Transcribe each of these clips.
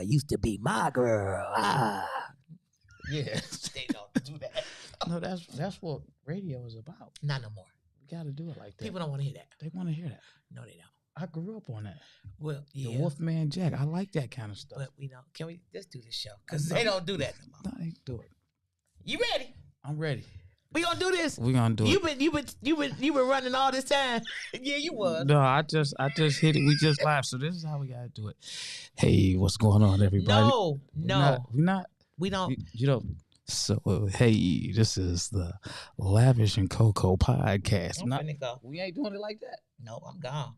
Used to be my girl. Yeah. They don't do that. No, that's what radio is about. Not no more. You got to do it like that. People don't want to hear that. They want to hear that. No, they don't. I grew up on that. Well, yeah. The Wolfman Jack. I like that kind of stuff. But we know. Can we just do this show? Because they don't do that no more. No, they do it. You ready? I'm ready. We gonna do this. We gonna do it. You been running all this time. Yeah, you was. No, I just hit it. We just laughed. So this is how we gotta do it. Hey, what's going on, everybody? No, we not. We don't. You don't. So hey, this is the Lavish and Coco podcast. I'm finna go. We ain't doing it like that. No, I'm gone.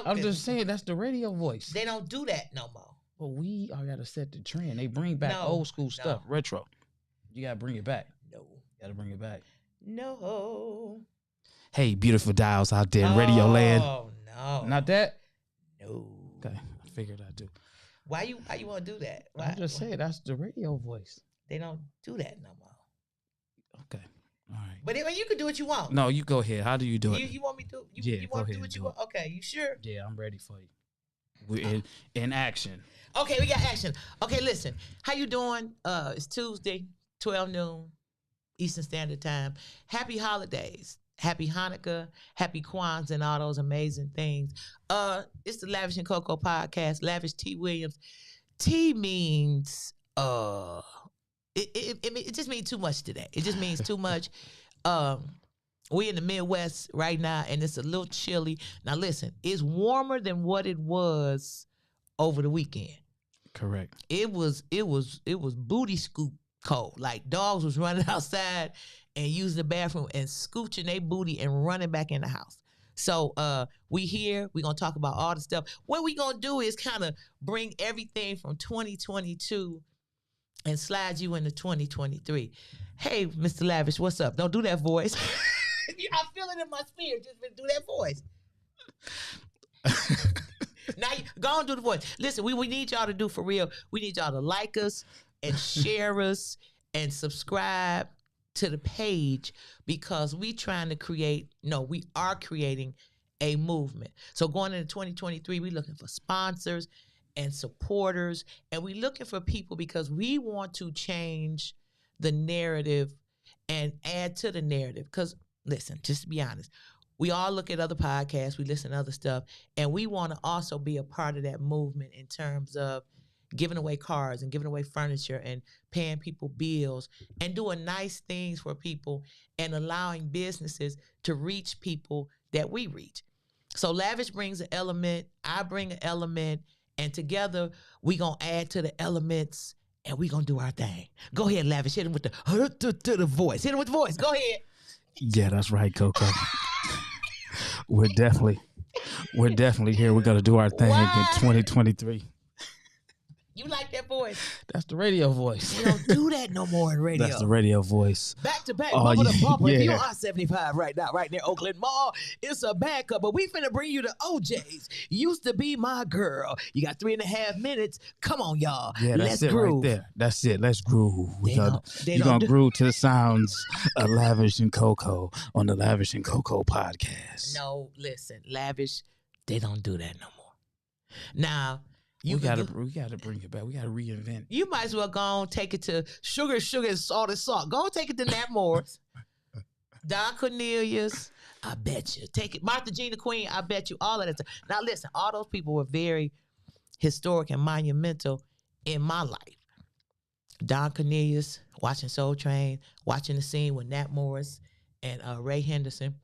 I'm just saying that's the radio voice. They don't do that no more. But we are gotta set the trend. They bring back old school stuff, retro. You gotta bring it back. No. Gotta bring it back. No. Hey, beautiful dials out there in Radio Land. Oh no. Not that? No. Okay. I figured I'd do. Why you want to do that? Why? I'm just saying that's the radio voice. They don't do that no more. Okay. All right. But anyway, you can do what you want. No, you go ahead. How do you do it? You want me to? You want to do what you want? Okay, you sure? Yeah, I'm ready for you. We're in action. Okay, we got action. Okay, listen. How you doing? It's Tuesday, 12 noon, Eastern Standard Time. Happy holidays. Happy Hanukkah. Happy Kwanzaa and all those amazing things. It's the Lavish and Coco podcast. Lavish T. Williams. T means it just means too much today. It just means too much. We in the Midwest right now, and it's a little chilly. Now listen, it's warmer than what it was over the weekend. Correct. It was booty scoop cold. Like dogs was running outside and using the bathroom and scooching their booty and running back in the house. So we here. We're going to talk about all the stuff. What we going to do is kind of bring everything from 2022 and slide you into 2023. Hey, Mr. Lavish, what's up? Don't do that voice. I feel it in my spirit. Just do that voice. Now, go on and do the voice. Listen, we need y'all to do for real. We need y'all to like us and share us and subscribe to the page because we are creating a movement. So going into 2023, we're looking for sponsors and supporters, and we're looking for people because we want to change the narrative and add to the narrative. Because, listen, just to be honest, we all look at other podcasts, we listen to other stuff, and we want to also be a part of that movement in terms of giving away cars and giving away furniture and paying people bills and doing nice things for people and allowing businesses to reach people that we reach. So Lavish brings an element, I bring an element, and together we going to add to the elements and we going to do our thing. Go ahead, Lavish. Hit him with the voice. Hit him with the voice. Go ahead. Yeah, that's right, Coco. We're definitely here. We're going to do our thing in 2023. You like that voice? That's the radio voice. We don't do that no more in radio. That's the radio voice. Back to back, bumper to bumper. If you're on I-75 right now, right near Oakland Mall, it's a backup. But we finna bring you the OJs. Used to be my girl. You got 3.5 minutes. Come on, y'all. Yeah, that's it right there. That's it. Let's groove. You're going to groove to the sounds of Lavish and Coco on the Lavish and Coco podcast. No, listen. Lavish, they don't do that no more. Now, we gotta bring it back. We gotta reinvent. You might as well go on take it to sugar, and salt. Go on take it to Nat Moore's. Don Cornelius, I bet you. Take it. Martha Jean the Queen, I bet you. All of that stuff. Now listen, all those people were very historic and monumental in my life. Don Cornelius, watching Soul Train, watching the scene with Nat Morris and Ray Henderson.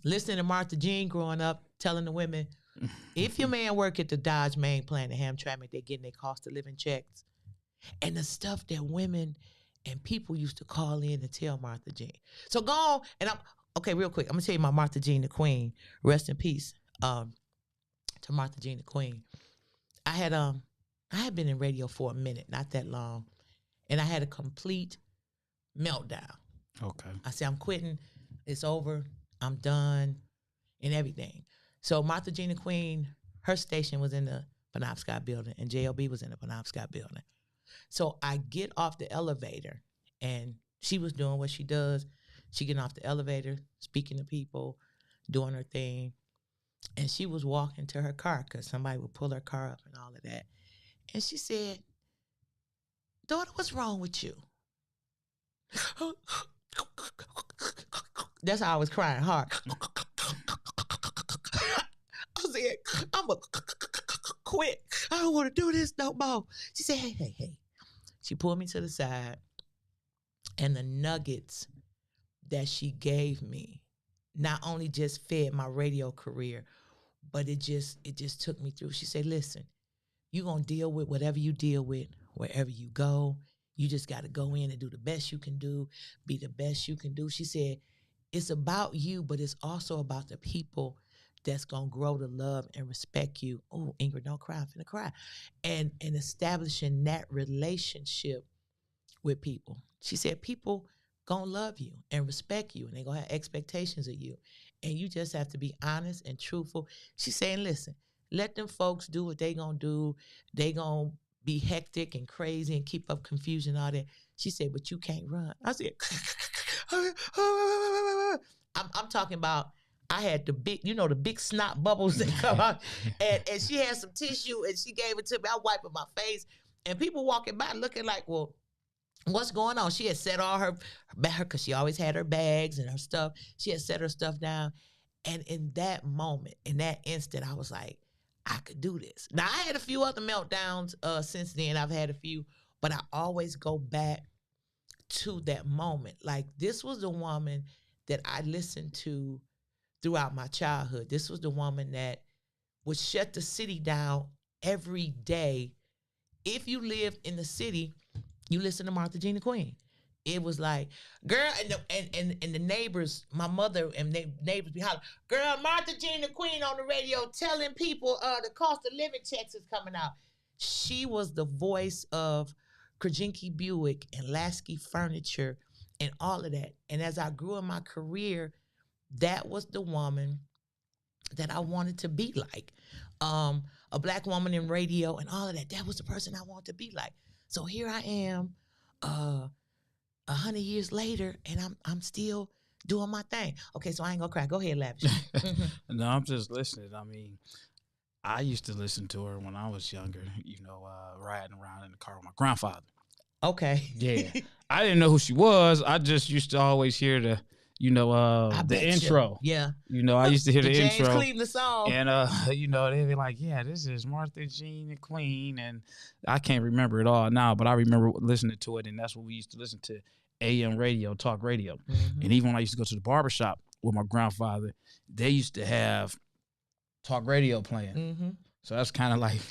Listening to Martha Jean growing up, telling the women, if your man work at the Dodge main plant in Hamtramck, they're getting their cost of living checks. And the stuff that women and people used to call in and tell Martha Jean. So go on, and real quick, I'm going to tell you about Martha Jean the Queen. Rest in peace to Martha Jean the Queen. I had been in radio for a minute, not that long, and I had a complete meltdown. Okay. I said, I'm quitting. It's over. I'm done and everything. So Martha Jean the Queen, her station was in the Penobscot building and JLB was in the Penobscot building. So I get off the elevator and she was doing what she does. She getting off the elevator, speaking to people, doing her thing. And she was walking to her car because somebody would pull her car up and all of that. And she said, daughter, what's wrong with you? That's how I was crying hard. I said, I'm going to quit. I don't want to do this no more. She said, hey. She pulled me to the side, and the nuggets that she gave me not only just fed my radio career, but it just took me through. She said, listen, you're going to deal with whatever you deal with, wherever you go. You just got to go in and do the best you can do, be the best you can do. She said, it's about you, but it's also about the people that's going to grow to love and respect you. Oh, Ingrid, don't cry. I'm finna cry. And establishing that relationship with people. She said, people going to love you and respect you, and they're going to have expectations of you. And you just have to be honest and truthful. She's saying, listen, let them folks do what they going to do. They going to be hectic and crazy and keep up confusion, all that. She said, but you can't run. I said, I'm talking about, I had the big, the big snot bubbles that come out. And she had some tissue and she gave it to me. I wiped my face. And people walking by looking like, well, what's going on? She had set all her because she always had her bags and her stuff. She had set her stuff down. And in that moment, in that instant, I was like, I could do this. Now, I had a few other meltdowns since then. I've had a few, but I always go back to that moment. Like, this was the woman that I listened to throughout my childhood. This was the woman that would shut the city down every day. If you lived in the city, you listen to Martha Jean the Queen. It was like, girl, and the neighbors, my mother and neighbors be hollering, girl, Martha Jean the Queen on the radio telling people the cost of living checks is coming out. She was the voice of Krasinski Buick and Lasky Furniture and all of that. And as I grew in my career, that was the woman that I wanted to be like. A black woman in radio and all of that. That was the person I wanted to be like. So here I am, 100 years later, and I'm still doing my thing. Okay, so I ain't gonna cry. Go ahead, Lavish. No, I'm just listening. I mean, I used to listen to her when I was younger, riding around in the car with my grandfather. Okay. Yeah. I didn't know who she was. I just used to always hear the intro. Yeah. I used to hear the James intro. Cleveland song. And, they'd be like, yeah, this is Martha Jean the Queen. And I can't remember it all now, but I remember listening to it. And that's what we used to listen to, AM radio, talk radio. Mm-hmm. And even when I used to go to the barbershop with my grandfather, they used to have talk radio playing. Mm-hmm. So that's kind of like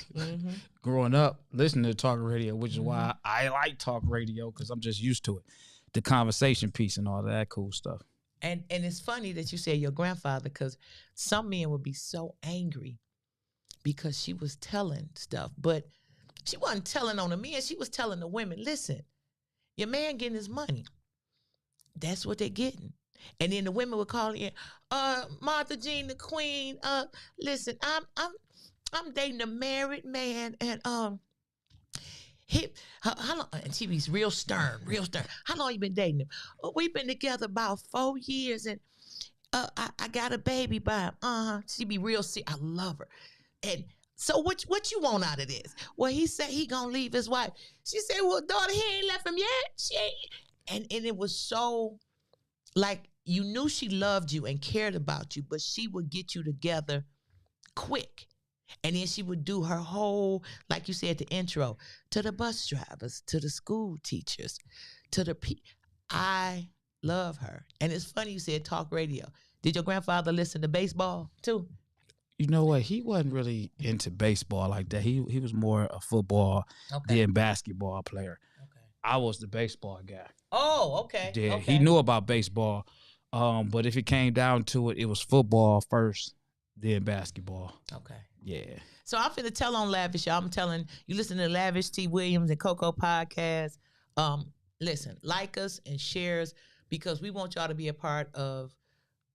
growing up listening to talk radio, which is why I like talk radio, because I'm just used to it. The conversation piece and all that cool stuff. And it's funny that you say your grandfather, because some men would be so angry because she was telling stuff, but she wasn't telling on the men. She was telling the women, listen, your man getting his money. That's what they're getting. And then the women would call in, Martha Jean the Queen. Listen, I'm dating a married man, and how long? And she was real stern. How long you been dating him? Oh, we've been together about 4 years, and I got a baby by him. She be real sick. I love her. And so what you want out of this? Well, he said he gonna leave his wife. She said, well, daughter, he ain't left him yet. She ain't. And it was so, like, you knew she loved you and cared about you, but she would get you together quick. And then she would do her whole, like you said, the intro, to the bus drivers, to the school teachers, to the I love her. And it's funny you said talk radio. Did your grandfather listen to baseball too? You know what? He wasn't really into baseball like that. He was more a football than basketball player. Okay. I was the baseball guy. Oh, okay. Yeah, okay. He knew about baseball. But if it came down to it, it was football first, then basketball. Okay. Yeah. So I'm finna tell on Lavish, y'all. I'm telling you, listen to Lavish T. Williams and Coco podcast. Listen, like us and share us, because we want y'all to be a part of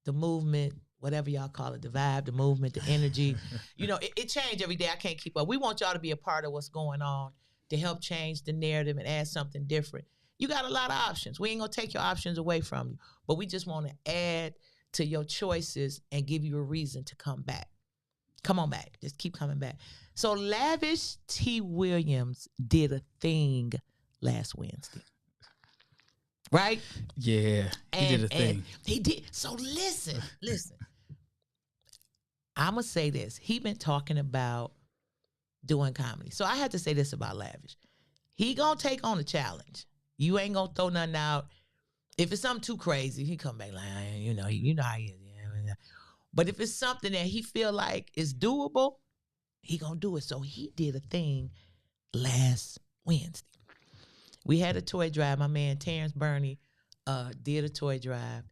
the movement, whatever y'all call it, the vibe, the movement, the energy. It changes every day. I can't keep up. We want y'all to be a part of what's going on, to help change the narrative and add something different. You got a lot of options. We ain't gonna take your options away from you, but we just want to add to your choices and give you a reason to come back. Come on back. Just keep coming back. So Lavish T. Williams did a thing last Wednesday. Right? Yeah. He did a thing. He did. So listen. I'm going to say this. He been talking about doing comedy. So I had to say this about Lavish. He going to take on a challenge. You ain't going to throw nothing out. If it's something too crazy, he come back like, you know how he is. But if it's something that he feel like is doable, he gonna do it. So he did a thing last Wednesday. We had a toy drive. My man Terrence Burney did a toy drive.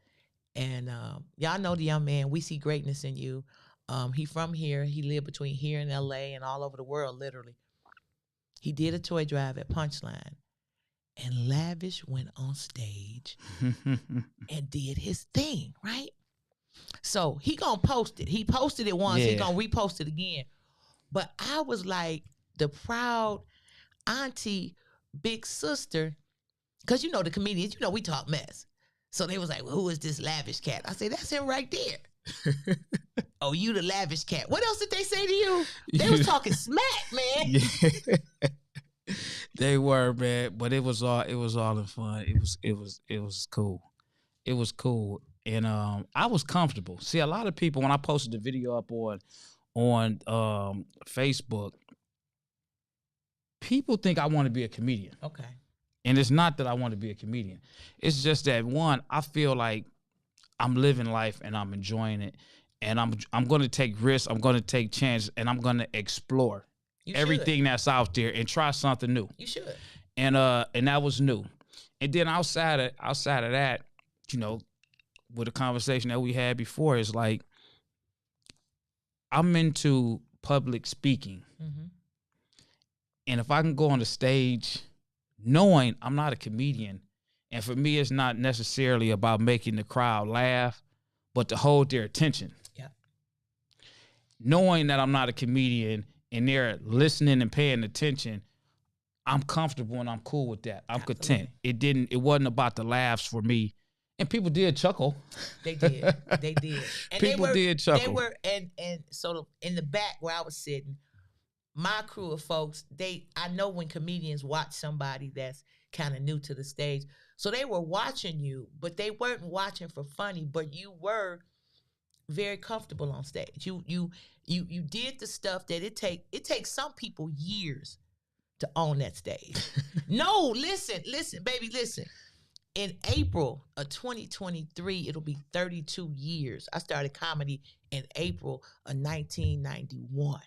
And y'all know the young man. We see greatness in you. He from here. He lived between here and LA and all over the world, literally. He did a toy drive at Punchline. And Lavish went on stage and did his thing, right? So he gonna post it. He posted it once. Yeah. He gonna repost it again. But I was like the proud auntie, big sister, because you know the comedians, you know we talk mess. So they was like, well, who is this Lavish cat? I said, that's him right there. Oh, you the Lavish cat. What else did they say to you? They was talking smack, man. Yeah. They were, man. But it was all in fun. It was cool. It was cool. And I was comfortable. See, a lot of people, when I posted the video up on Facebook, people think I want to be a comedian. Okay. And it's not that I want to be a comedian. It's just that, one, I feel like I'm living life and I'm enjoying it. And I'm going to take risks. I'm going to take chances. And I'm going to explore everything that's out there and try something new. You should. And that was new. And then outside of that, you know, with the conversation that we had before, is like, I'm into public speaking. Mm-hmm. And if I can go on the stage knowing I'm not a comedian, and for me, it's not necessarily about making the crowd laugh, but to hold their attention. Yeah. Knowing that I'm not a comedian and they're listening and paying attention, I'm comfortable and I'm cool with that. I'm content. It wasn't about the laughs for me. And people did chuckle. They did. They did. And people did chuckle. They were, and so in the back where I was sitting, my crew of folks, I know when comedians watch somebody that's kind of new to the stage, so they were watching you, but they weren't watching for funny, but you were very comfortable on stage. You did the stuff that it takes some people years to own that stage. No, listen, baby, listen. In April of 2023, it'll be 32 years. I started comedy in April of 1991.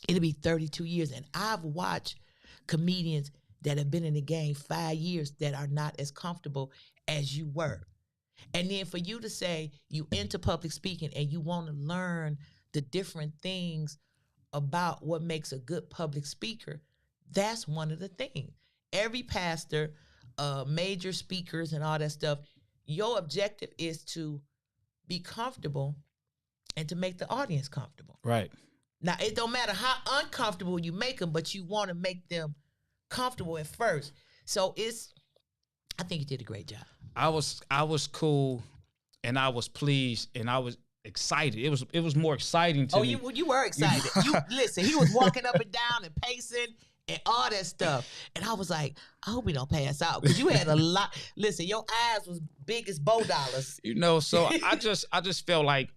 It'll be 32 years. And I've watched comedians that have been in the game 5 years that are not as comfortable as you were. And then for you to say you into public speaking and you want to learn the different things about what makes a good public speaker, that's one of the things. Every pastor, major speakers and all that stuff, your objective is to be comfortable and to make the audience comfortable. Right. Now, it don't matter how uncomfortable you make them, but you want to make them comfortable at first. So I think you did a great job. I was cool, and I was pleased, and I was excited. It was more exciting to me. You were excited. Listen, he was walking up and down and pacing and all that stuff. And I was like, I hope he don't pass out, because you had a lot. Listen, your eyes was big as $4. So I just felt like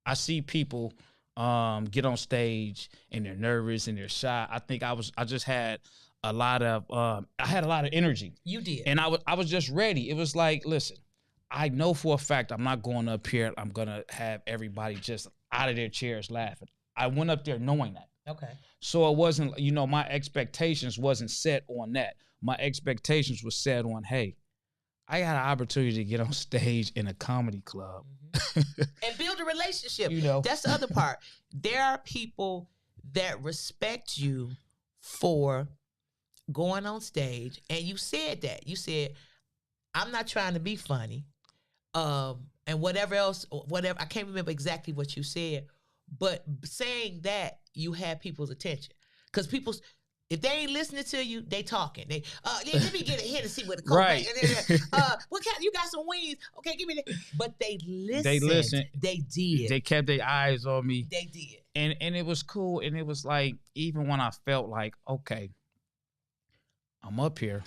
I see people get on stage and they're nervous and they're shy. I think I just had a lot of energy. You did. And I was just ready. It was like, listen, I know for a fact I'm not going up here, I'm gonna have everybody just out of their chairs laughing. I went up there knowing that. Okay. So it wasn't, my expectations wasn't set on that. My expectations were set on, hey, I got an opportunity to get on stage in a comedy club. Mm-hmm. And build a relationship. That's the other part. There are people that respect you for going on stage. And you said that. You said, I'm not trying to be funny. And whatever else, I can't remember exactly what you said. But saying that, you had people's attention. Because If they ain't listening to you, they talking. They let me get a hit and see what the coke. Right. What kind? You got some wings? Okay, give me that. But they listened. They listened. They did. They kept their eyes on me. They did. And it was cool. And it was like, even when I felt like, okay, I'm up here,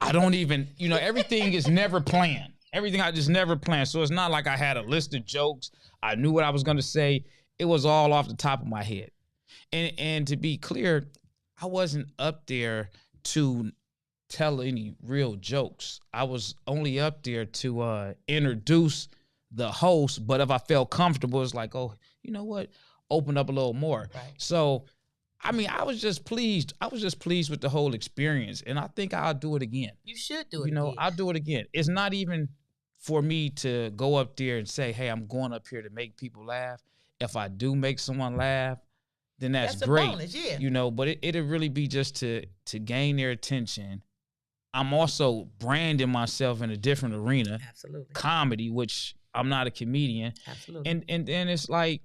I don't even, everything is never planned. Everything I just never planned. So it's not like I had a list of jokes. I knew what I was going to say. It was all off the top of my head. And to be clear, I wasn't up there to tell any real jokes. I was only up there to introduce the host. But if I felt comfortable, it's like, oh, you know what? Open up a little more. Right. So, I mean, I was just pleased. I was just pleased with the whole experience. And I think I'll do it again. You should do it again. I'll do it again. It's not even for me to go up there and say, hey, I'm going up here to make people laugh. If I do make someone laugh, then that's great. Bonus, yeah. But it'll really be just to gain their attention. I'm also branding myself in a different arena. Absolutely. Comedy, which I'm not a comedian. Absolutely. And then it's like,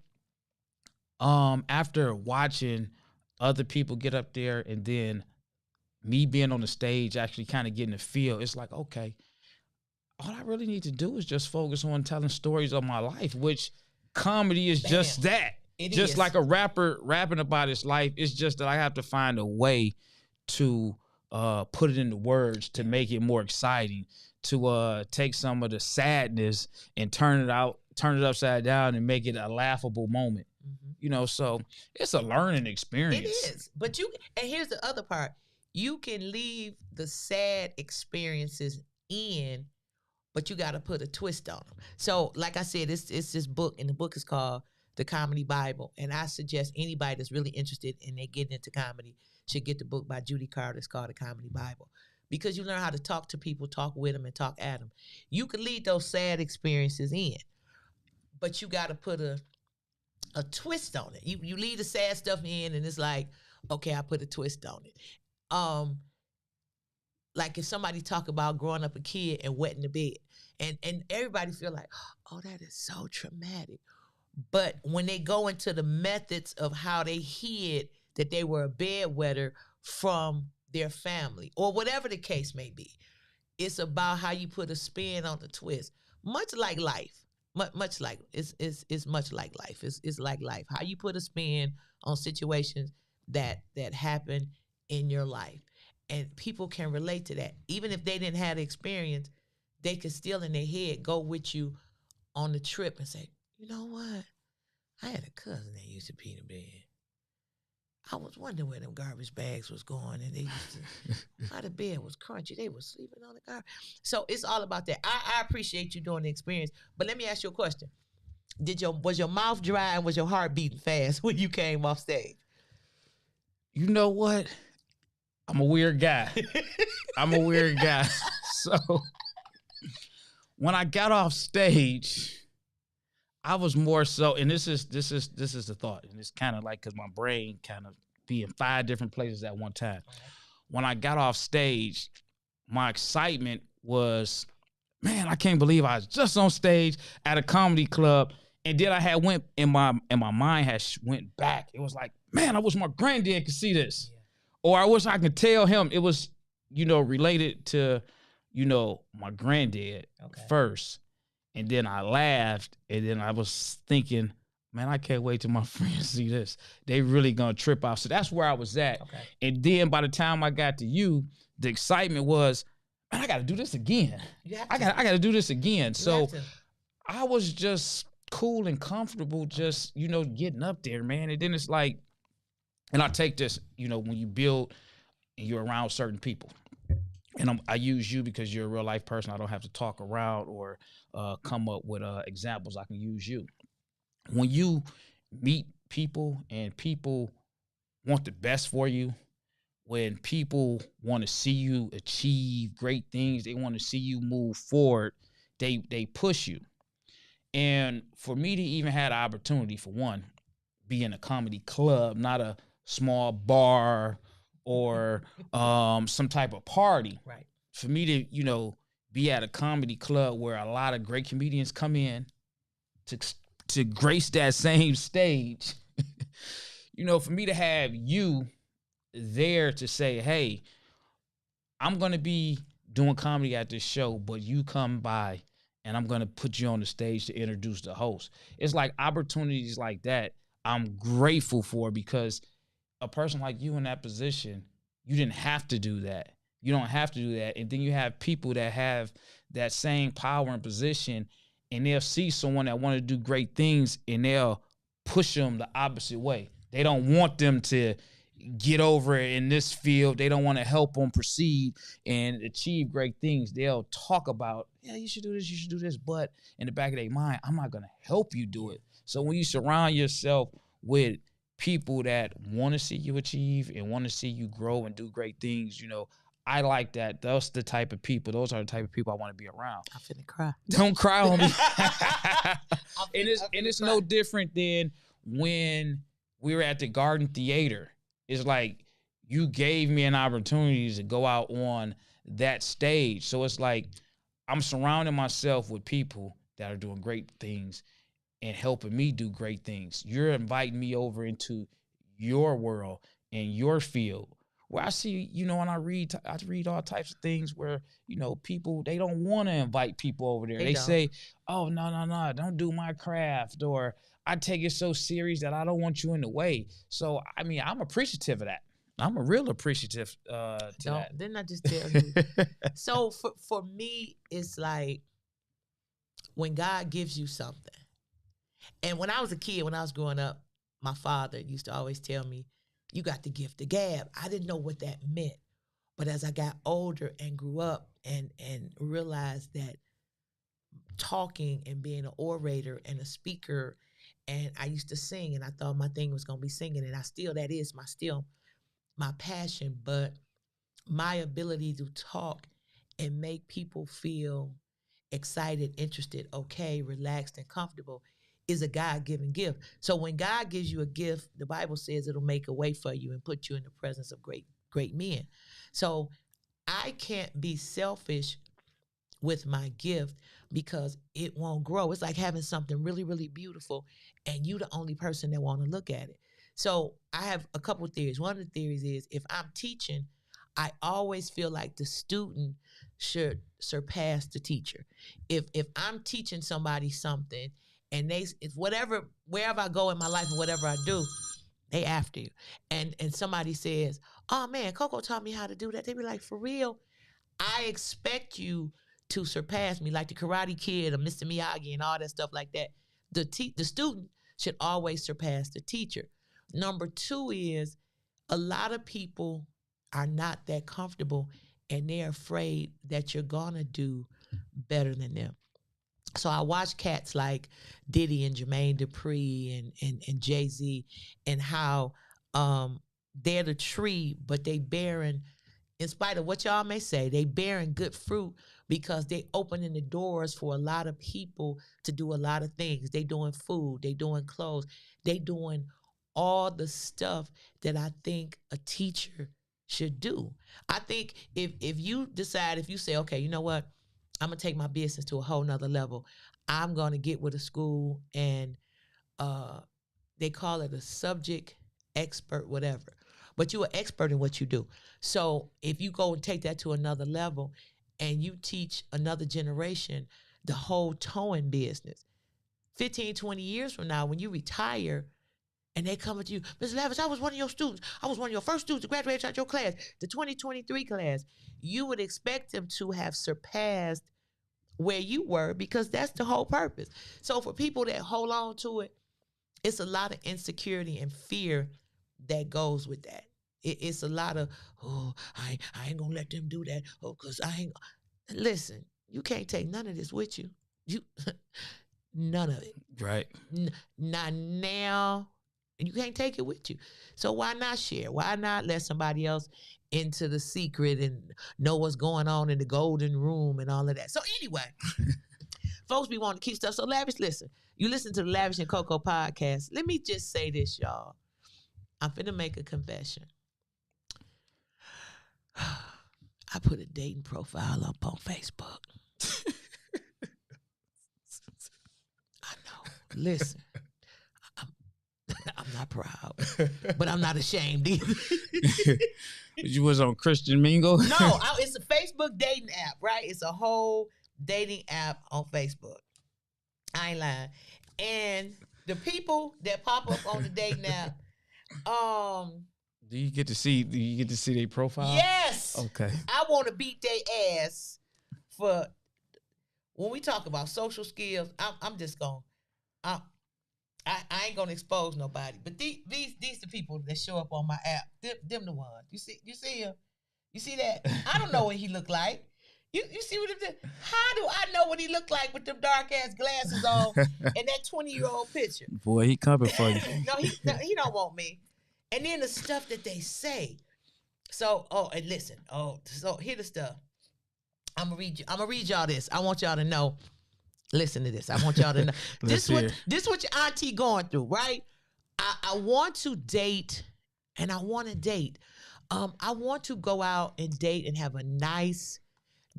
after watching other people get up there and then me being on the stage, actually kind of getting the feel, it's like, okay, all I really need to do is just focus on telling stories of my life, which comedy is just that. It just is. like a rapper rapping about his life. It's just that I have to find a way to put it into words to make it more exciting, to take some of the sadness and turn it upside down and make it a laughable moment. Mm-hmm. So it's a learning experience. It is. But and here's the other part. You can leave the sad experiences in, but you got to put a twist on them. So, like I said, it's this book, and the book is called The Comedy Bible. And I suggest anybody that's really interested in they getting into comedy should get the book by Judy Carter. It's called The Comedy Bible. Because you learn how to talk to people, talk with them, and talk at them. You can leave those sad experiences in, but you got to put a twist on it. You leave the sad stuff in, and it's like, okay, I put a twist on it. Like if somebody talk about growing up a kid and wetting the bed, and everybody feel like, oh, that is so traumatic. But when they go into the methods of how they hid that they were a bedwetter from their family or whatever the case may be, it's about how you put a spin on the twist. Much like life, much like it's much like life. It's like life. How you put a spin on situations that happen in your life. And people can relate to that. Even if they didn't have the experience, they could still in their head go with you on the trip and say, you know what? I had a cousin that used to pee in the bed. I was wondering where them garbage bags was going, and they used to, how the bed was crunchy. They were sleeping on the garbage. So it's all about that. I appreciate you doing the experience. But let me ask you a question. Was your mouth dry and was your heart beating fast when you came off stage? You know what? I'm a weird guy. So when I got off stage, I was more so, and this is the thought, and it's kind of like because my brain kind of be in 5 different places at one time. When I got off stage, my excitement was, man, I can't believe I was just on stage at a comedy club, and then I had went in my mind had went back. It was like, man, I wish my granddad could see this. Yeah. Or I wish I could tell him. It was, related to, my granddad first. And then I laughed. And then I was thinking, man, I can't wait till my friends see this. They really gonna trip out. So that's where I was at. Okay. And then by the time I got to you, the excitement was, man, I gotta do this again. I gotta do this again. So I was just cool and comfortable just, getting up there, man. And then it's like, and I take this, when you build and you're around certain people, and I use you because you're a real life person. I don't have to talk around or come up with examples. I can use you. When you meet people and people want the best for you, when people want to see you achieve great things, they want to see you move forward, they push you. And for me to even have the opportunity, for one, be in a comedy club, not a small bar or some type of party. Right. For me to, be at a comedy club where a lot of great comedians come in to grace that same stage, for me to have you there to say, hey, I'm going to be doing comedy at this show, but you come by and I'm going to put you on the stage to introduce the host. It's like opportunities like that I'm grateful for, because a person like you in that position, you didn't have to do that. You don't have to do that. And then you have people that have that same power and position, and they'll see someone that want to do great things and they'll push them the opposite way. They don't want them to get over it in this field. They don't want to help them proceed and achieve great things. They'll talk about, yeah, you should do this, you should do this. But in the back of their mind, I'm not going to help you do it. So when you surround yourself with people that want to see you achieve and want to see you grow and do great things, you know, I like that. Those are the type of people I want to be around. I'm finna cry. Don't cry on me. And it's no different than when we were at the Garden Theater. It's like you gave me an opportunity to go out on that stage. So it's like I'm surrounding myself with people that are doing great things and helping me do great things. You're inviting me over into your world and your field, where I see, you know, when I read all types of things where, you know, people, they don't want to invite people over there. They say, oh, no, don't do my craft, or I take it so serious that I don't want you in the way. So, I mean, I'm appreciative of that. I'm a real appreciative to that. Didn't I just tell you? So for me, it's like when God gives you something. And when I was a kid, when I was growing up, my father used to always tell me, you got the gift of gab. I didn't know what that meant. But as I got older and grew up and realized that talking and being an orator and a speaker, and I used to sing, and I thought my thing was going to be singing, and that is my passion. But my ability to talk and make people feel excited, interested, okay, relaxed, and comfortable is a God-given gift. So when God gives you a gift, the Bible says it'll make a way for you and put you in the presence of great men. So I can't be selfish with my gift because it won't grow. It's like having something really, really beautiful and you the only person that want to look at it. So I have a couple of theories. One of the theories is if I'm teaching, I always feel like the student should surpass the teacher. If I'm teaching somebody something and wherever I go in my life and whatever I do, they after you. And somebody says, oh man, Coco taught me how to do that. They be like, for real? I expect you to surpass me, like the Karate Kid or Mr. Miyagi and all that stuff like that. The student should always surpass the teacher. Number two is a lot of people are not that comfortable and they're afraid that you're gonna do better than them. So I watch cats like Diddy and Jermaine Dupri and Jay-Z and how they're the tree, but they bearing, in spite of what y'all may say, they bearing good fruit because they opening the doors for a lot of people to do a lot of things. They doing food, they doing clothes, they doing all the stuff that I think a teacher should do. I think if you decide, if you say, okay, you know what, I'm going to take my business to a whole nother level. I'm going to get with a school and they call it a subject expert, whatever. But you're an expert in what you do. So if you go and take that to another level and you teach another generation the whole towing business, 15, 20 years from now, when you retire and they come to you, Ms. Lavish, I was one of your students. I was one of your first students to graduate out your class, the 2023 class. You would expect them to have surpassed where you were because that's the whole purpose. So for people that hold on to it, it's a lot of insecurity and fear that goes with that. It's a lot of, oh, I ain't gonna let them do that. Oh, cause I ain't. Listen, you can't take none of this with you. None of it. Right. Not now. You can't take it with you. So why not share? Why not let somebody else into the secret and know what's going on in the golden room and all of that? So anyway, folks be wanting to keep stuff so lavish. Listen, you listen to the Lavish and Coco podcast. Let me just say this, y'all. I'm finna make a confession. I put a dating profile up on Facebook. I know. Listen, I'm not proud, but I'm not ashamed either. You was on Christian Mingle? No, it's a Facebook dating app, right? It's a whole dating app on Facebook. I ain't lying. And the people that pop up on the dating app, Do you get to see their profile? yes. Okay. I want to beat their ass for when we talk about social skills. I'm just going. I ain't gonna expose nobody, but these the people that show up on my app. Them the ones. You see him? You see that? I don't know what he look like. You see what him? How do I know what he looked like with them dark ass glasses on and that 20-year-old picture? Boy, he coming for you. No, he don't want me. And then the stuff that they say. So and listen. So here the stuff. I'm gonna read y'all this. I want y'all to know. Listen to this. I want y'all to know. This what your auntie going through, right? I want to date, and I want to date. I want to go out and date and have a nice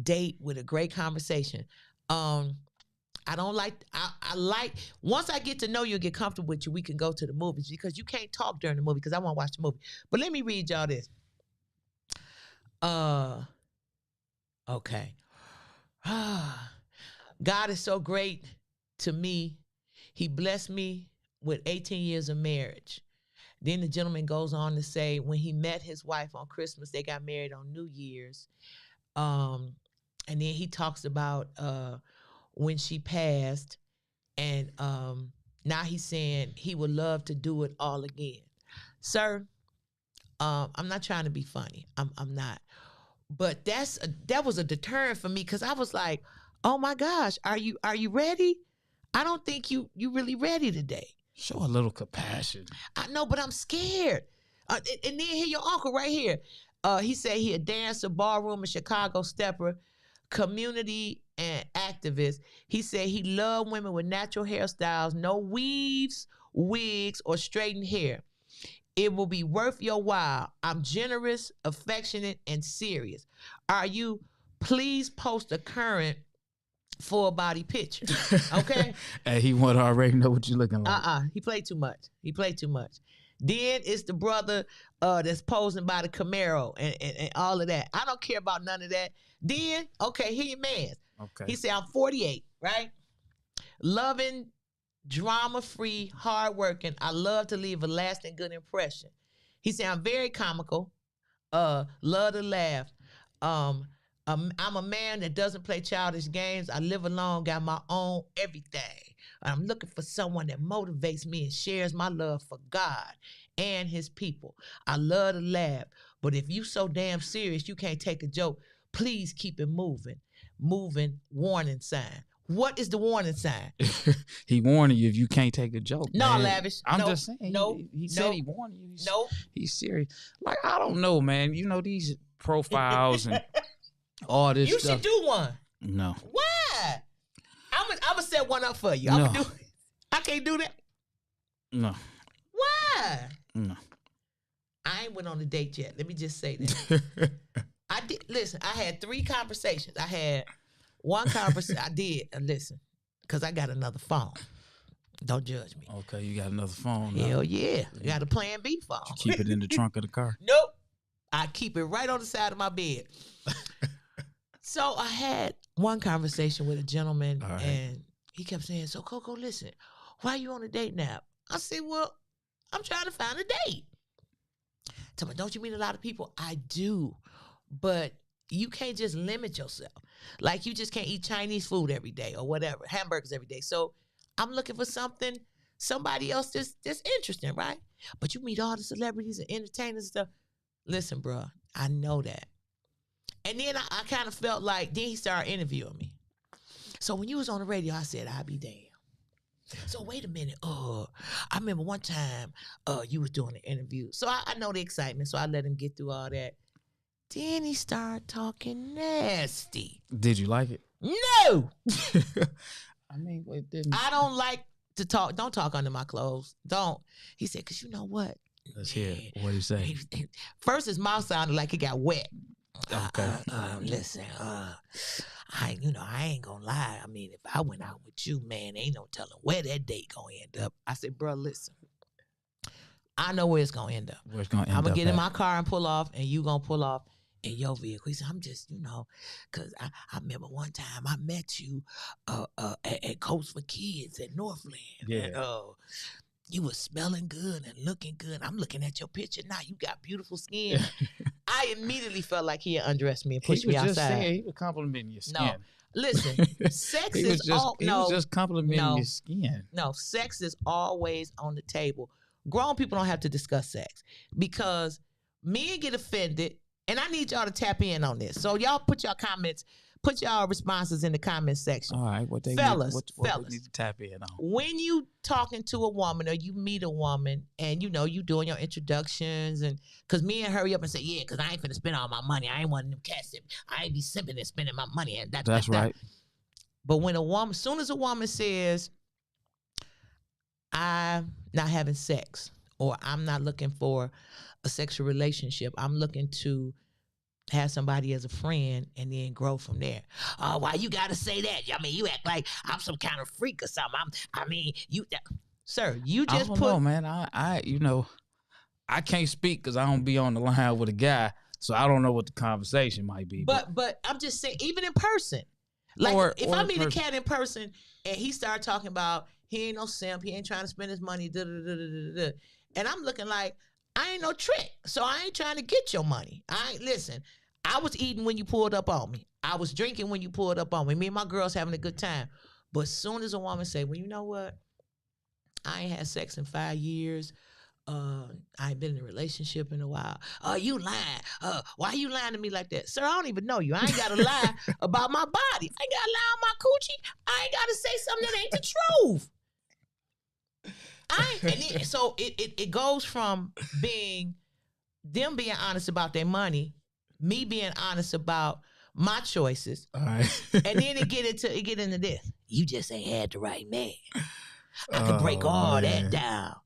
date with a great conversation. I don't like. I like once I get to know you and get comfortable with you, we can go to the movies because you can't talk during the movie because I want to watch the movie. But let me read y'all this. Okay. God is so great to me. He blessed me with 18 years of marriage. Then the gentleman goes on to say when he met his wife on Christmas, they got married on New Year's. And then he talks about when she passed. And now he's saying he would love to do it all again. Sir, I'm not trying to be funny. I'm not. But that was a deterrent for me because I was like, oh my gosh, are you ready? I don't think you really ready today. Show a little compassion. I know, but I'm scared. And then here your uncle right here. He said he a dancer, ballroom in Chicago stepper, community and activist. He said he loved women with natural hairstyles, no weaves, wigs, or straightened hair. It will be worth your while. I'm generous, affectionate, and serious. Are you? Please post a current full body picture. Okay? Hey, he want to already know what you looking like. He played too much. Then it's the brother that's posing by the Camaro and all of that. I don't care about none of that. Then, okay, here your man. Okay. He said, I'm 48, right? Loving, drama-free, hardworking. I love to leave a lasting good impression. He said, I'm very comical. Love to laugh. I'm a man that doesn't play childish games. I live alone, got my own everything. I'm looking for someone that motivates me and shares my love for God and his people. I love to laugh, but if you so damn serious you can't take a joke, please keep it moving. Moving, warning sign. What is the warning sign? He warning you if you can't take a joke. No, man. Lavish. I'm just saying. He said he warned you. He's serious. Like, I don't know, man. You know, these profiles and all this stuff. You should do one. No. Why? I'm gonna set one up for you. No. I can't do that. No. Why? No. I ain't went on a date yet. Let me just say that. I did. Listen, I had 3 conversations. I had one conversation. I did. Listen, because I got another phone. Don't judge me. Okay, you got another phone. Hell yeah. I got a Plan B phone. You keep it in the trunk of the car? Nope. I keep it right on the side of my bed. So I had one conversation with a gentleman, and he kept saying, so Coco, listen, why are you on a date now? I said, well, I'm trying to find a date. Tell me, don't you meet a lot of people? I do, but you can't just limit yourself. Like, you just can't eat Chinese food every day or whatever, hamburgers every day. So I'm looking for somebody else that's interesting, right? But you meet all the celebrities and entertainers and stuff. Listen, bro, I know that. And then I kind of felt like, then he started interviewing me. So when you was on the radio, I said, I'll be damned. So wait a minute. I remember one time you was doing an interview. So I know the excitement, so I let him get through all that. Then he started talking nasty. Did you like it? No. I mean, it didn't. I don't like to talk. Don't talk under my clothes. Don't. He said, because you know what? Let's hear it. What did he say? First, his mouth sounded like it got wet. Okay. Listen, I ain't gonna lie. I mean, if I went out with you, man, ain't no telling where that date gonna end up. I said, bro, listen, I know where it's gonna end up. Where it's gonna end I'm up gonna get in at. my car and pull off, and you gonna pull off in your vehicle. He said, I'm just, because I remember one time I met you at Coast for Kids at Northland. Yeah. And, you were smelling good and looking good. I'm looking at your picture now. You got beautiful skin. I immediately felt like he had undressed me and pushed me outside. He was just saying, he was complimenting your skin. No, listen, sex is all. He was just complimenting your skin. No, sex is always on the table. Grown people don't have to discuss sex because men get offended, and I need y'all to tap in on this. So y'all put your comments, put y'all responses in the comment section. All right, fellas, what need to tap in on? When you talking to a woman or you meet a woman and you doing your introductions, and because men hurry up and say, yeah, because I ain't finna spend all my money. I ain't one of them cats. I ain't be simping and spending my money. And that's right. But when as soon as a woman says, I'm not having sex, or I'm not looking for a sexual relationship, I'm looking to have somebody as a friend and then grow from there. Why you gotta say that? I mean, you act like I'm some kind of freak or something. Sir, you just I don't know, man. I can't speak because I don't be on the line with a guy, so I don't know what the conversation might be. But I'm just saying, even in person, like if I meet a cat in person and he started talking about he ain't no simp, he ain't trying to spend his money, and I'm looking like, I ain't no trick, so I ain't trying to get your money. Listen, I was eating when you pulled up on me. I was drinking when you pulled up on me. Me and my girls having a good time. But as soon as a woman say, well, you know what? I ain't had sex in 5 years. I ain't been in a relationship in a while. You lying. Why you lying to me like that? Sir, I don't even know you. I ain't got to lie about my body. I ain't got to lie on my coochie. I ain't got to say something that ain't the truth. So it goes from them being honest about their money, me being honest about my choices, all right. And then it get into this. You just ain't had the right man. I could break all that down.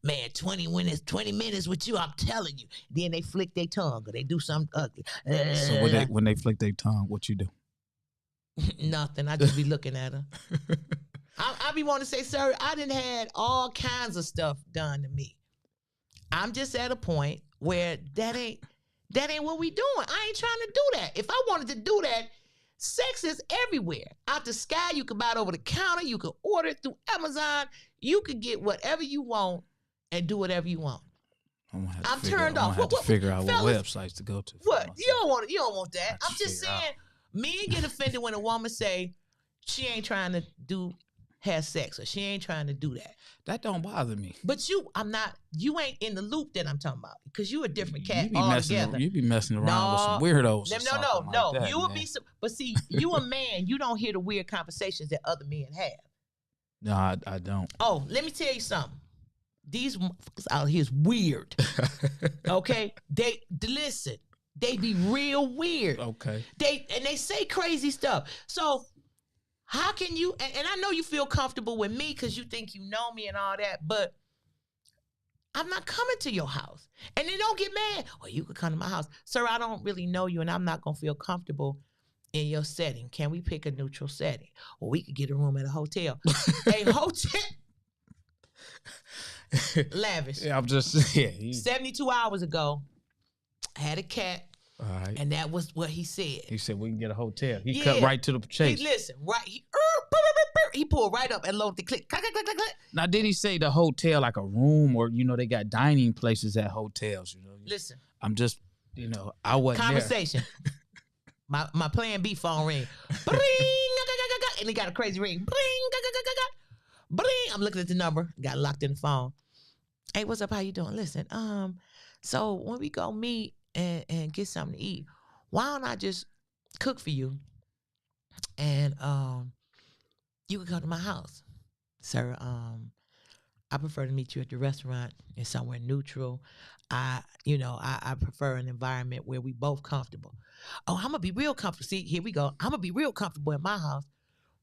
Man, 20 minutes with you, I'm telling you. Then they flick their tongue or they do something ugly. So when they flick their tongue, what you do? Nothing. I just be looking at her. I be wanting to say, sir, I done had all kinds of stuff done to me. I'm just at a point where that ain't what we doing. I ain't trying to do that. If I wanted to do that, sex is everywhere. Out the sky, you can buy it over the counter. You can order it through Amazon. You could get whatever you want and do whatever you want. I'm turned off. I'm gonna have to figure out what websites to go to. What? You don't want that. I'm just saying, men get offended when a woman say she ain't trying to have sex or she ain't trying to do that. That don't bother me. But you ain't in the loop that I'm talking about because you a different cat altogether. You be messing around with some weirdos. No. Like that, you would be, but see, you a man, you don't hear the weird conversations that other men have. No, I don't. Oh, let me tell you something. These motherfuckers out here is weird. Okay? Listen, they be real weird. Okay. They say crazy stuff. So how can you, and I know you feel comfortable with me because you think you know me and all that, but I'm not coming to your house. And they don't get mad. Well, you could come to my house. Sir, I don't really know you and I'm not going to feel comfortable in your setting. Can we pick a neutral setting? Or we could get a room at a hotel. A hotel. Lavish. Yeah, 72 hours ago, I had a cat. All right. And that was what he said. He said we can get a hotel. He cut right to the chase. He pulled right up and loaded the click. Click, click, click, click. Now, did he say the hotel like a room or, they got dining places at hotels, Listen. I'm just, I wasn't conversation. There. My plan B phone ring. Bring, and he got a crazy ring. Bring, I'm looking at the number. Got locked in the phone. Hey, what's up? How you doing? Listen, so when we go meet and get something to eat, why don't I just cook for you? And you can come to my house. Sir, I prefer to meet you at the restaurant in somewhere neutral. I prefer an environment where we both comfortable. Oh, I'm gonna be real comfortable. See, here we go. I'm gonna be real comfortable in my house,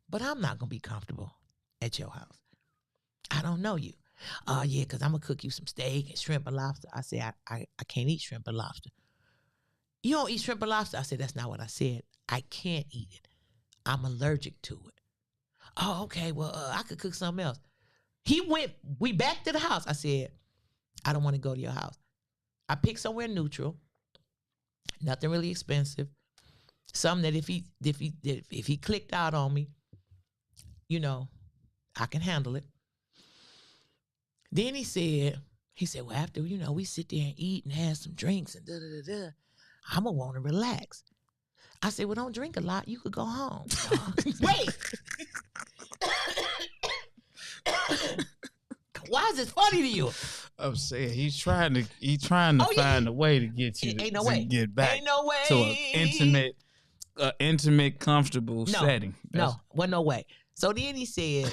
but I'm not gonna be comfortable at your house. I don't know you. Yeah, because I'm gonna cook you some steak and shrimp and lobster. I say I can't eat shrimp and lobster. You don't eat shrimp and lobster? I said, that's not what I said. I can't eat it. I'm allergic to it. Oh, okay. Well, I could cook something else. We back to the house. I said, I don't want to go to your house. I picked somewhere neutral, nothing really expensive. Something that if he clicked out on me, you know, I can handle it. Then he said, well, after, you know, we sit there and eat and have some drinks and da-da-da-da, I'm going to want to relax. I said, well, don't drink a lot. You could go home. Wait. Why is this funny to you? I'm saying he's trying to find a way to get you to get back to an intimate, comfortable setting. No, no way. So then he said,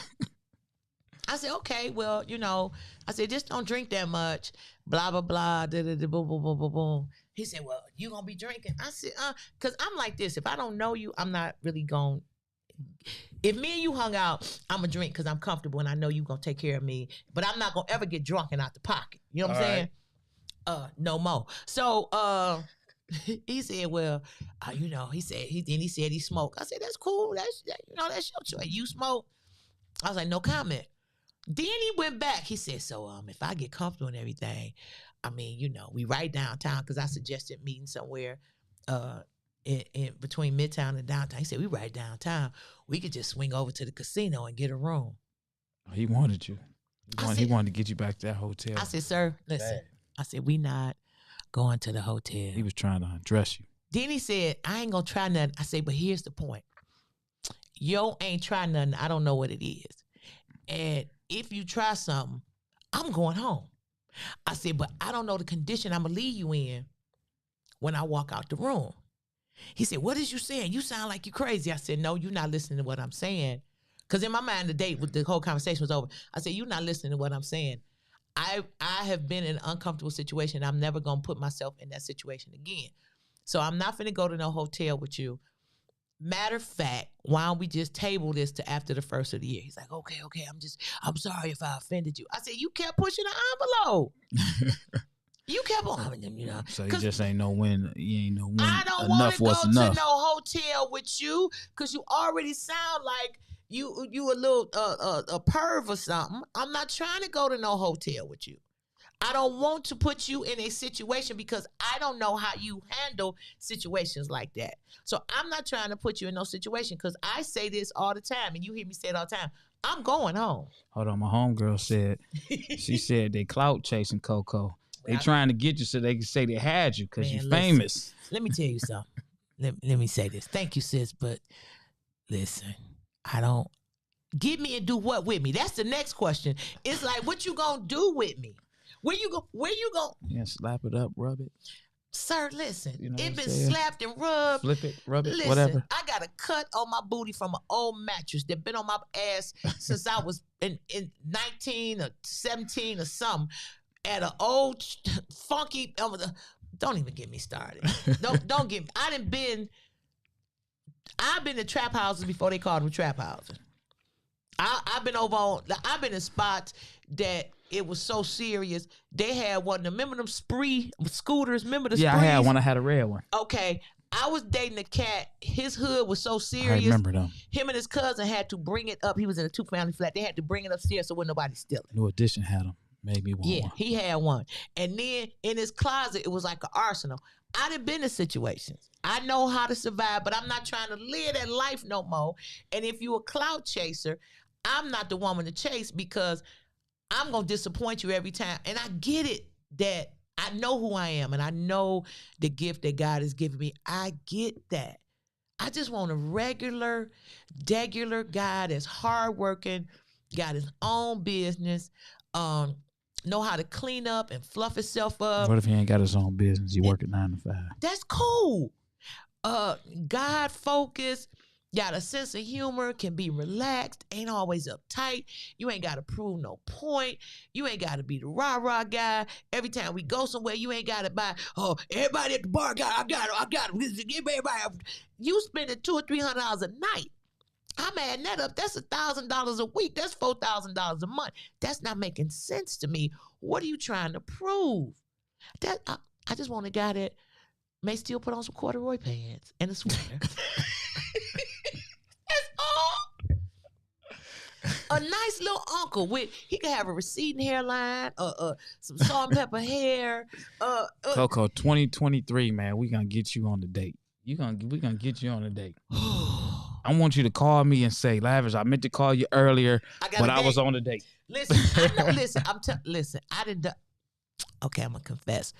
I said, okay, well, you know, I said, just don't drink that much, blah, blah, blah, boom, boom, boom, boom, boom. He said, well, you going to be drinking? I said, because I'm like this. If I don't know you, I'm not really going. If me and you hung out, I'm going to drink because I'm comfortable and I know you going to take care of me. But I'm not going to ever get drunk and out the pocket. You know what I'm saying? No more. So he said, well, you know, he said he smoked. I said, that's cool. That's your choice. You smoke? I was like, no comment. Then he went back. He said, so if I get comfortable and everything, I mean, you know, we right downtown because I suggested meeting somewhere in between Midtown and downtown. He said, we right downtown. We could just swing over to the casino and get a room. Oh, he wanted you. He wanted to get you back to that hotel. I said, sir, listen. Dang. I said, we not going to the hotel. He was trying to undress you. Then he said, I ain't going to try nothing. I said, but here's the point. Yo ain't trying nothing. I don't know what it is. And if you try something, I'm going home. I said, but I don't know the condition I'm going to leave you in when I walk out the room. He said, what is you saying? You sound like you're crazy. I said, no, you're not listening to what I'm saying. Because in my mind, the whole conversation was over. I said, you're not listening to what I'm saying. I have been in an uncomfortable situation. I'm never going to put myself in that situation again. So I'm not going to go to no hotel with you. Matter of fact, why don't we just table this to after the first of the year? He's like, okay, I'm sorry if I offended you. I said, you kept pushing the envelope. You kept on, you know. So you just ain't know when. You ain't know when. I don't want to go to no hotel with you because you already sound like you a little a perv or something. I'm not trying to go to no hotel with you. I don't want to put you in a situation because I don't know how you handle situations like that. So I'm not trying to put you in no situation because I say this all the time and you hear me say it all the time. I'm going home. Hold on, my homegirl said, she said they clout chasing Coco. They trying to get you so they can say they had you because you're famous. Let me tell you something. let me say this. Thank you, sis, but listen, I don't. Get me and do what with me? That's the next question. It's like, what you gonna do with me? Where you go? Yeah, slap it up, rub it. Sir, listen. You know it been slapped and rubbed. Flip it, rub it, listen, whatever. I got a cut on my booty from an old mattress that been on my ass since I was in 19 or 17 or something. At an old funky. Don't even get me started. Don't get me. I've been to trap houses before they called them trap houses. I've been in spots that it was so serious. They had one. Remember them spree scooters? Remember the Yeah, sprees? I had one. I had a red one. Okay. I was dating a cat. His hood was so serious. I remember them. Him and his cousin had to bring it up. He was in a 2-family flat. They had to bring it upstairs so wouldn't nobody steal it. New Edition had them. Made me want one. Yeah, he had one. And then in his closet, it was like an arsenal. I done been in situations. I know how to survive, but I'm not trying to live that life no more. And if you a clout chaser, I'm not the woman to chase because I'm going to disappoint you every time. And I get it that I know who I am and I know the gift that God has given me. I get that. I just want a regular guy that's hardworking, got his own business, know how to clean up and fluff himself up. What if he ain't got his own business? He working 9 to 5. That's cool. God focused, got a sense of humor, can be relaxed, ain't always uptight. You ain't got to prove no point. You ain't got to be the rah-rah guy. Every time we go somewhere, you ain't got to buy, oh, everybody at the bar I got it. Everybody. You spending $200 or $300 a night. I'm adding that up. That's $1,000 a week. That's $4,000 a month. That's not making sense to me. What are you trying to prove? That I just want a guy that may still put on some corduroy pants and a sweater. That's all. A nice little uncle he could have a receding hairline, some salt and pepper hair. Coco, 2023, man, we gonna get you on the date. We gonna get you on a date. I want you to call me and say, Lavish, I meant to call you earlier, but I was on a date. Listen, listen, I didn't. Okay, I'm gonna confess.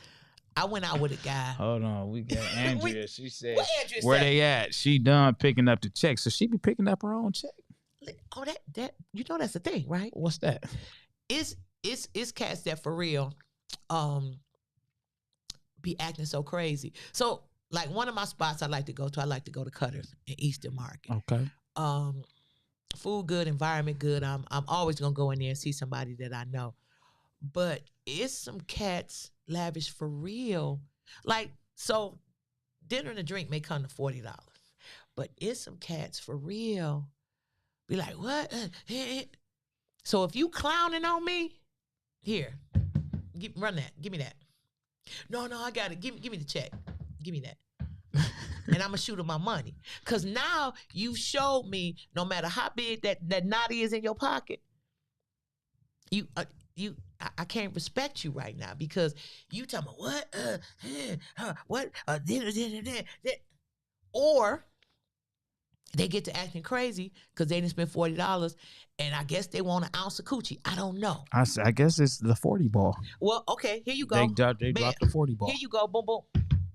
I went out with a guy. Hold on, we got Andrea. She said, Andrea where said? they at? She done picking up the check, so she be picking up her own check. Oh, that you know that's the thing, right? What's that? It's cats that for real, be acting so crazy. So like one of my spots I like to go to Cutters in Eastern Market. Okay. Food good, environment good. I'm always gonna go in there and see somebody that I know. But it's some cats lavish for real. Like, so dinner and a drink may come to $40. But it's some cats for real. Be like, what? So if you clowning on me, here, run that. Give me that. No, I got it. Give me the check. Give me that. And I'm going to shoot him my money. Because now you showed me, no matter how big that naughty is in your pocket, I can't respect you right now because you tell me what? Or they get to acting crazy because they didn't spend $40 and I guess they want an ounce of coochie. I don't know. I guess it's the 40 ball. Well, okay, here you go. They dropped the 40 ball. Here you go, boom, boom,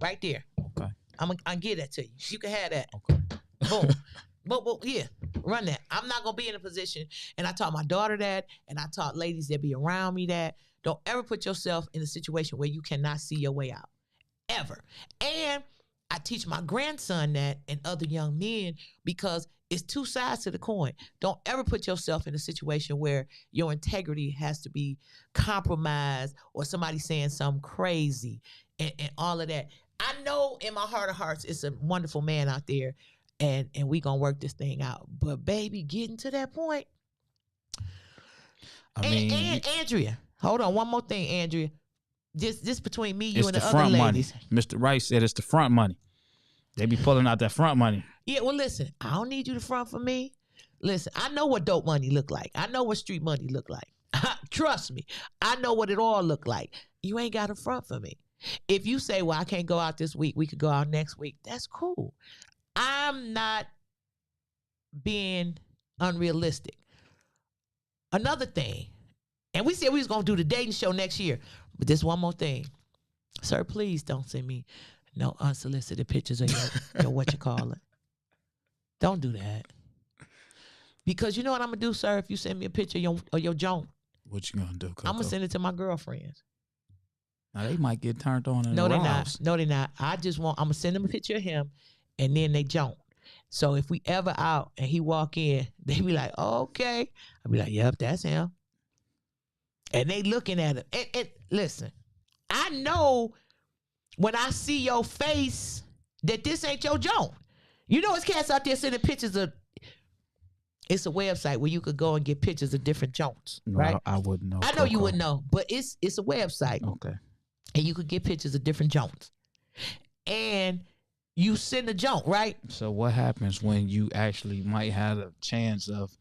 right there. Okay. I'm gonna give that to you. You can have that. Okay. Boom. Boom, yeah, run that. I'm not gonna be in a position, and I taught my daughter that, and I taught ladies that be around me that don't ever put yourself in a situation where you cannot see your way out, ever. And I teach my grandson that and other young men because it's two sides to the coin. Don't ever put yourself in a situation where your integrity has to be compromised or somebody saying something crazy and all of that. I know in my heart of hearts it's a wonderful man out there and we gonna work this thing out. But baby, getting to that point. And Andrea, hold on, one more thing, Andrea. This between me, you, and the other ladies. Money. Mr. Rice said it's the front money. They be pulling out that front money. Yeah, well, listen, I don't need you to front for me. Listen, I know what dope money look like. I know what street money look like. Trust me, I know what it all look like. You ain't got to front for me. If you say, well, I can't go out this week, we could go out next week, that's cool. I'm not being unrealistic. Another thing, and we said we was going to do the dating show next year, but this one more thing. Sir, please don't send me no unsolicited pictures of your what you call it. Don't do that. Because you know what I'm going to do, sir, if you send me a picture of your joint? What you going to do, Coco? I'm going to send it to my girlfriends. Now, they might get turned on and No, they're aroused. not. No, they're not. I'm going to send them a picture of him, and then they joint. So if we ever out and he walk in, they be like, oh, okay. I'll be like, yep, that's him. And they looking at him. And listen, I know when I see your face that this ain't your joint. You know it's cats out there sending pictures of, it's a website where you could go and get pictures of different joints, No, right? I wouldn't know. I know you wouldn't know, but it's a website. Okay. And you could get pictures of different joints. And you send a joint, right? So what happens when you actually might have a chance of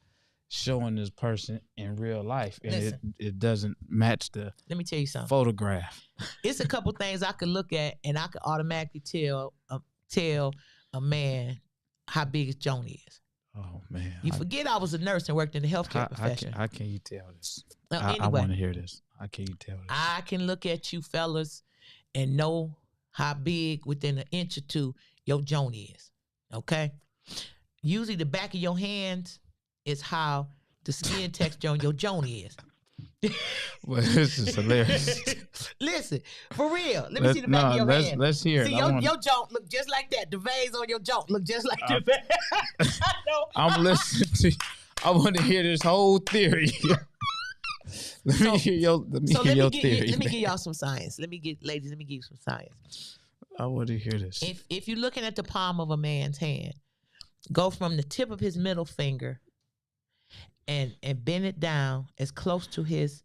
showing this person in real life and it doesn't match the Let me tell you something. photograph? It's a couple things I could look at and I could automatically tell a man how big his joint is. Oh, man. You forget I was a nurse and worked in the healthcare profession. How can you tell this? Anyway, I want to hear this. How can you tell this? I can look at you fellas and know how big within an inch or two your joint is. Okay? Usually the back of your hands is how the skin texture on your joint is. Well, this is hilarious. Listen, for real. Let me see the back of your hand. Let's hear it. See, your joint look just like that. The veins on your joint look just like the veins. I know. I'm listening to you. I want to hear this whole theory. Let me hear your theory. Let me give y'all some science. Let me give you some science. I want to hear this. If you're looking at the palm of a man's hand, go from the tip of his middle finger and bend it down as close to his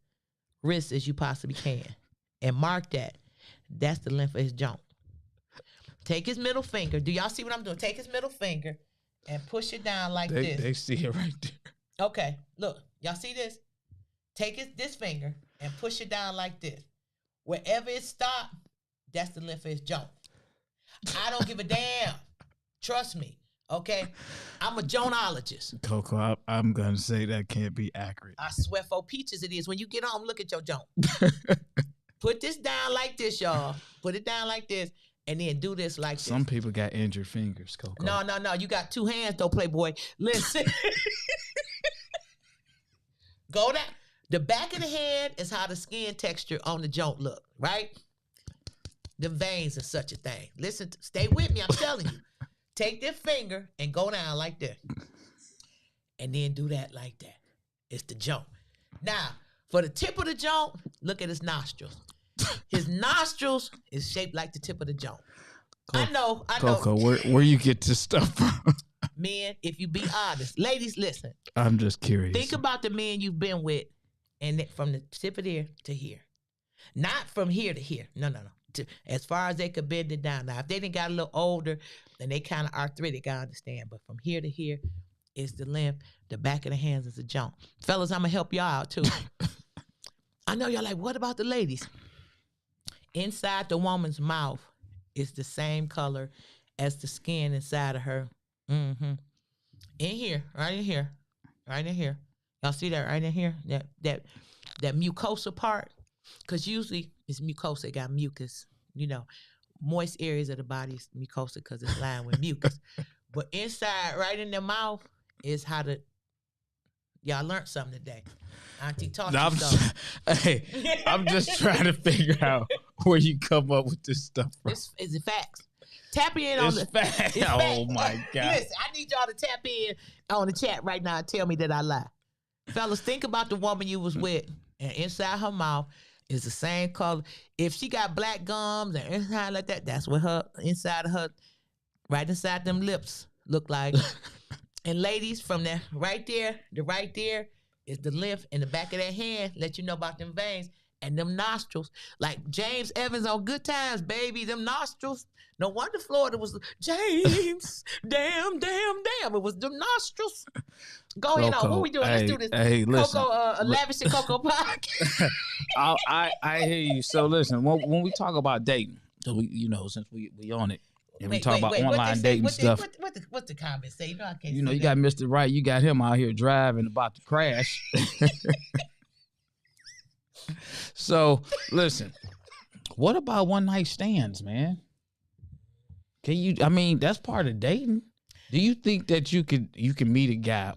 wrist as you possibly can. And mark that. That's the length of his joint. Take his middle finger. Do y'all see what I'm doing? Take his middle finger and push it down like this. They see it right there. Okay, look. Y'all see this? Take this finger and push it down like this. Wherever it stopped, that's the length of his joint. I don't give a damn. Trust me. Okay? I'm a jonologist. Coco, I'm going to say that can't be accurate. I swear for peaches it is. When you get home, look at your joint. Put this down like this, y'all. Put it down like this. And then do this like this. Some people got injured fingers, Coco. No. You got 2 hands, though, Playboy. Listen. Go down. The back of the hand is how the skin texture on the joint look, right? The veins are such a thing. Listen, stay with me. I'm telling you. Take this finger and go down like this. And then do that like that. It's the joint. Now, for the tip of the joint, look at his nostrils. His nostrils is shaped like the tip of the joint. I know. Coco, where you get this stuff from? Men, if you be honest. Ladies, listen. I'm just curious. Think about the men you've been with, and from the tip of there to here. Not from here to here. No. As far as they could bend it down. Now, if they done got a little older, then they kind of arthritic, I understand. But from here to here is the length. The back of the hands is the joint. Fellas, I'm going to help y'all out, too. I know y'all like, what about the ladies? Inside the woman's mouth is the same color as the skin inside of her. Mm-hmm. In here, right in here. Y'all see that right in here? That mucosa part? Because usually it's mucosa, it got mucus. You know, moist areas of the body is mucosa because it's lined with mucus. But inside, right in the mouth, is how the... Y'all learned something today. Auntie taught you something. Hey, I'm just trying to figure out where you come up with this stuff from. It's facts. Tap in on the facts. Oh my God. Listen, I need y'all to tap in on the chat right now and tell me that I lie. Fellas, think about the woman you was with, and inside her mouth is the same color. If she got black gums and anything like that, that's what her inside of her, right inside them lips look like. And ladies, from that right there is the lymph in the back of that hand. Let you know about them veins and them nostrils. Like James Evans on Good Times, baby. Them nostrils. No wonder Florida was James. damn. It was them nostrils. Go ahead on. What we doing? Let's do this. Hey, listen. Coco, Lavish Coco podcast. I hear you. So listen, when we talk about dating, so we since we on it. And we talk about online dating stuff. What's the comment say? I can't. You got Mr. Right. You got him out here driving about to crash. So listen, what about one night stands, man? Can you? I mean, that's part of dating. Do you think that you can meet a guy